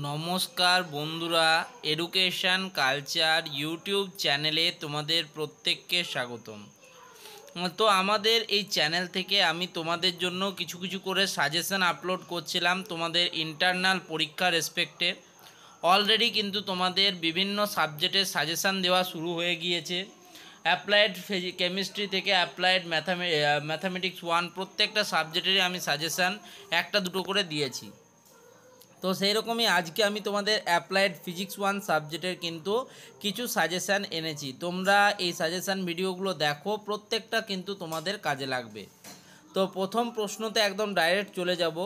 নমস্কার বন্ধুরা, education culture YouTube চ্যানেলে তোমাদের প্রত্যেককে স্বাগতম। তো আমাদের এই চ্যানেল থেকে আমি তোমাদের জন্য কিছু কিছু করে সাজেশন আপলোড করছিলাম তোমাদের ইন্টারনাল পরীক্ষা রেসপেক্টে। অলরেডি কিন্তু তোমাদের বিভিন্ন সাবজেক্টের সাজেশান দেওয়া শুরু হয়ে গিয়েছে। অ্যাপ্লাইড কেমিস্ট্রি থেকে অ্যাপ্লাইড ম্যাথামেটিক্স 1 প্রত্যেকটা সাবজেক্টেরই আমি সাজেশান একটা দুটো করে দিয়েছি। তো সেই রকমই আজকে আমি তোমাদের অ্যাপ্লাইড ফিজিক্স 1 সাবজেক্টের কিন্তু কিছু সাজেশান এনেছি। তোমরা এই সাজেশান ভিডিওগুলো দেখো, প্রত্যেকটা কিন্তু তোমাদের কাজে লাগবে। তো প্রথম প্রশ্নতে একদম ডাইরেক্ট চলে যাব।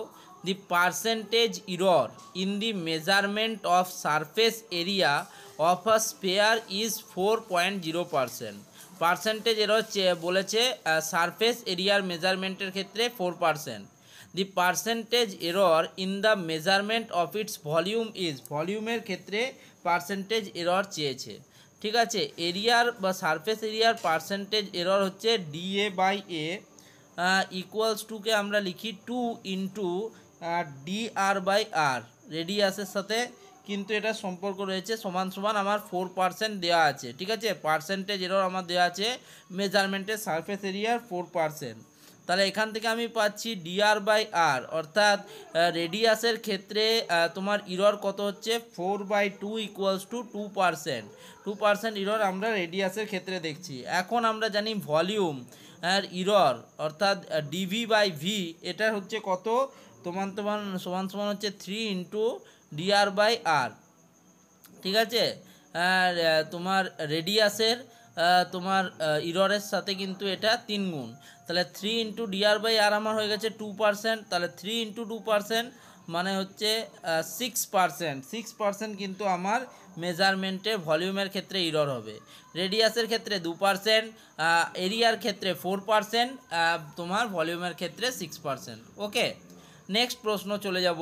The percentage error in the measurement of surface area of a sphere is 4.0%। Percentage error বলেছে সারফেস এরিয়ার মেজারমেন্টের ক্ষেত্রে 4%। The percentage error in the measurement of its volume is, ভলিউমের ক্ষেত্রে পার্সেন্টেজ এরর চেয়েছে। ঠিক আছে, এরিয়ার বা সারফেস এরিয়ার পার্সেন্টেজ এরর হচ্ছে DA/A ইকুয়ালস টুকে আমরা লিখি 2 ইন্টু DR/R, রেডিয়াসের সাথে কিন্তু এটা সম্পর্ক রয়েছে, সমান সমান আমার 4% দেওয়া আছে। ঠিক আছে, পার্সেন্টেজ এরর আমার দেওয়া আছে মেজারমেন্টের সারফেস এরিয়ার 4%। তাহলে এখান থেকে আমি পাচ্ছি DR/R, অর্থাৎ রেডিয়াসের ক্ষেত্রে তোমার ইরর কত হচ্ছে 4/2 ইকুয়ালস টু 2%। ইরর আমরা রেডিয়াসের ক্ষেত্রে দেখছি। এখন আমরা জানি ভলিউম আর ইরর অর্থাৎ DV/V এটা হচ্ছে কত, সমান সমান হচ্ছে 3 ইন্টু DR/R। ঠিক আছে, আর তোমার রেডিয়াসের তোমার ইররের সাথে কিন্তু এটা 3 গুণ, তাহলে 3 ইন্টু DR/R আমার হয়ে গেছে 2%। তাহলে 3 ইন্টু 2% মানে হচ্ছে 6%। কিন্তু আমার মেজারমেন্টে ভলিউমের ক্ষেত্রে ইরর হবে। রেডিয়াসের ক্ষেত্রে 2%, এরিয়ার ক্ষেত্রে 4%, তোমার ভলিউমের ক্ষেত্রে 6%। ওকে, নেক্সট প্রশ্ন চলে যাব।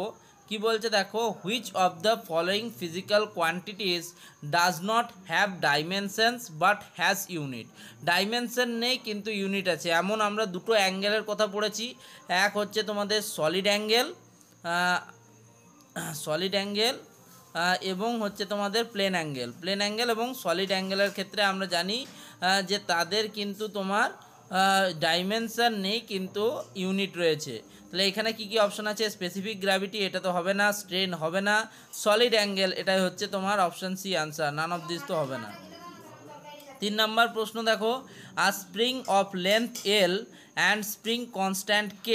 কি বলছে দেখো, which of the following physical quantities does not have dimensions but has unit. Dimension নেই কিন্তু ইউনিট আছে, এমন আমরা দুটো অ্যাঙ্গেলের কথা পড়েছি। এক হচ্ছে তোমাদের সলিড অ্যাঙ্গেল এবং হচ্ছে তোমাদের প্লেন অ্যাঙ্গেল এবং সলিড অ্যাঙ্গেলের ক্ষেত্রে আমরা জানি যে তাদের কিন্তু তোমার ডাইমেনশন নেই কিন্তু ইউনিট রয়েছে। তাহলে এখানে কি কি অপশন আছে, স্পেসিফিক গ্র্যাভিটি এটা তো হবে না, স্ট্রেন হবে না, সলিড অ্যাঙ্গেল এটাই হচ্ছে তোমার option C answer, none of this তো হবে না। 3 নম্বর প্রশ্ন দেখো, a spring of length L and spring constant K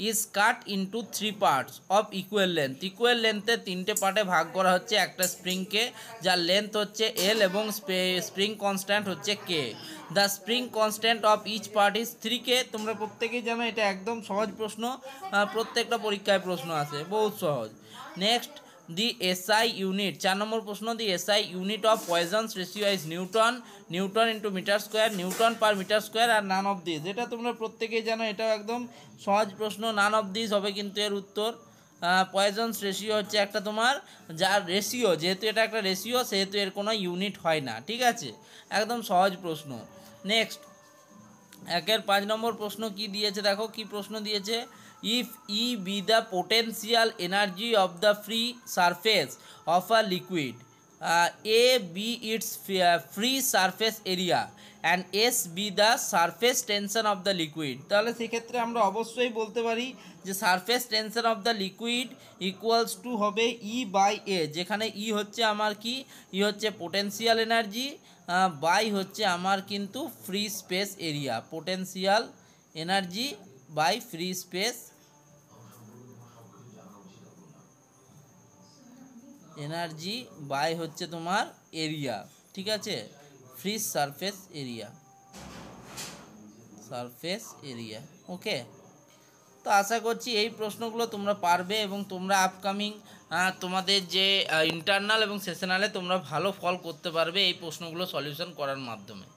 is cut into 3 parts of equal লেন্থের 3টে পার্টে ভাগ করা হচ্ছে একটা স্প্রিংকে, যার লেন্থ হচ্ছে L এবং স্প্রিং কনস্ট্যান্ট হচ্ছে K। The spring constant of each part is 3K। তোমরা প্রত্যেকেই জানো এটা একদম সহজ প্রশ্ন, প্রত্যেকটা পরীক্ষায় প্রশ্ন আসে, বহুত সহজ। নেক্সট, দি SI ইউনিট, 4 নম্বর প্রশ্ন, the SI unit of Poisson's ratio is newton into metre square, newton per metre square or none of this. এটা তোমরা প্রত্যেকেই জানো, এটাও একদম সহজ প্রশ্ন, নান অফ দিস হবে কিন্তু এর উত্তর। পয়জনস রেশিও হচ্ছে একটা তোমার, যার রেশিও, যেহেতু এটা একটা রেশিও সেহেতু এর কোনো ইউনিট হয় না। ঠিক আছে, একদম সহজ প্রশ্ন। নেক্সট, 5 নম্বর প্রশ্ন কি দিয়েছে দেখো, কি প্রশ্ন দিয়েছে, if E be the potential energy of the free surface of a liquid, A be its free surface area and S be the surface tension of the liquid, তাহলে সেক্ষেত্রে আমরা অবশ্যই বলতে পারি যে surface tension of the liquid equals to হবে E/A, যেখানে ই হচ্ছে আমার কি, ই হচ্ছে পোটেন্সিয়াল এনার্জি, বাই হচ্ছে আমার কিন্তু free space area, potential energy by free space energy by হচ্ছে তোমার এরিয়া। ঠিক আছে, ফ্রি সারফেস এরিয়া। ওকে, তো আশা করছি এই প্রশ্নগুলো তোমরা পারবে এবং তোমরা আপকামিং তোমাদের যে ইন্টারনাল এবং সেশনালে তোমরা ভালো ফল করতে পারবে এই প্রশ্নগুলো সলিউশন করার মাধ্যমে।